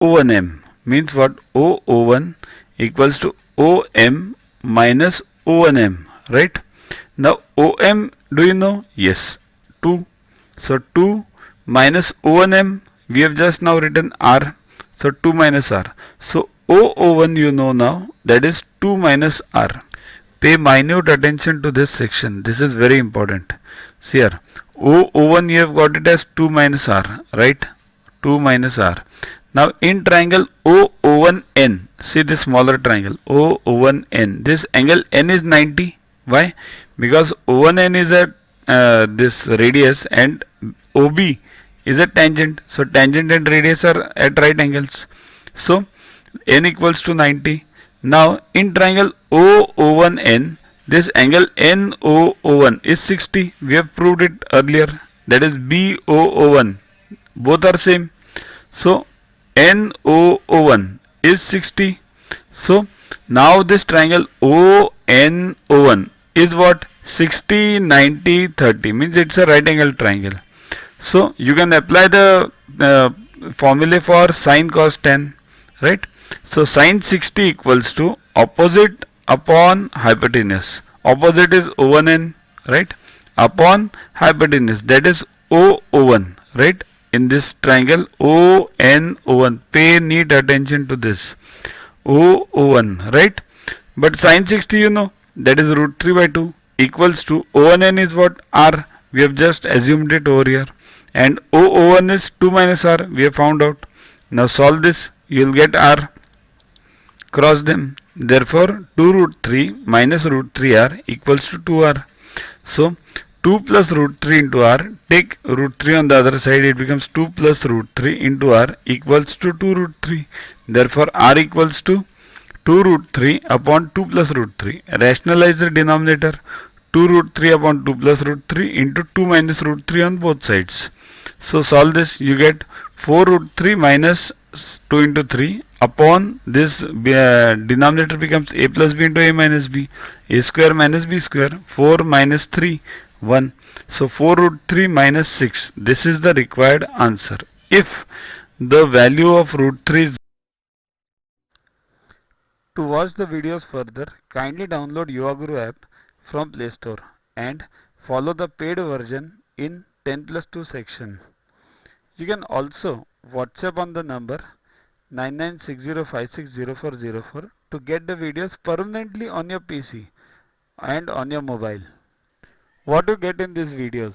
O1M means what? O01 equals to OM minus O1M, right? Now OM, do you know? Yes, 2. So 2 minus O1M, we have just now written R. So 2 minus R. So O01 you know now, that is 2 minus R. Pay minute attention to this section. This is very important. See here, O01 you have got it as 2 minus R, right? 2 minus R. Now in triangle O01N, see this smaller triangle O01N, this angle N is 90. Why? Because O1N is at this radius and OB is a tangent. So tangent and radius are at right angles. So N equals to 90. Now in triangle O01N, this angle NO01 is 60. We have proved it earlier. That is BO01. Both are same. So NO01 is 60. So now this triangle ONO1 is what? 60, 90, 30 means it's a right angle triangle. So you can apply the formula for sine cos tan, right? So sine 60 equals to opposite upon hypotenuse. Opposite is O1N, right? Upon hypotenuse, that is O01, right? In this triangle ONO1, pay neat attention to this O01, right? But sine 60 you know, that is root 3 by 2 equals to O1N is what? R. We have just assumed it over here. And O01 is 2 minus R. We have found out. Now solve this. You will get R. Cross them. Therefore 2 root 3 minus root 3R equals to 2R. So 2 plus root 3 into R. Take root 3 on the other side. It becomes 2 plus root 3 into R equals to 2 root 3. Therefore R equals to 2 root 3 upon 2 plus root 3. Rationalize the denominator. 2 root 3 upon 2 plus root 3 into 2 minus root 3 on both sides. So solve this. You get 4 root 3 minus 2 into 3 upon this denominator becomes a plus b into a minus b. A square minus b square. 4 minus 3, 1. So 4 root 3 minus 6. This is the required answer. If the value of root 3 is... To watch the videos further, kindly download YogaGuru app from Play Store and follow the paid version in 10+2 section. You can also WhatsApp on the number 9960560404 to get the videos permanently on your PC and on your mobile. What to get in these videos?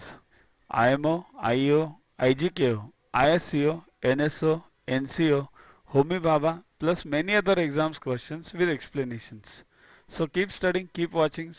IMO, IO, IGKO, ISCO, NSO, NCO, Homi Bhabha plus many other exams questions with explanations. So keep studying, keep watching.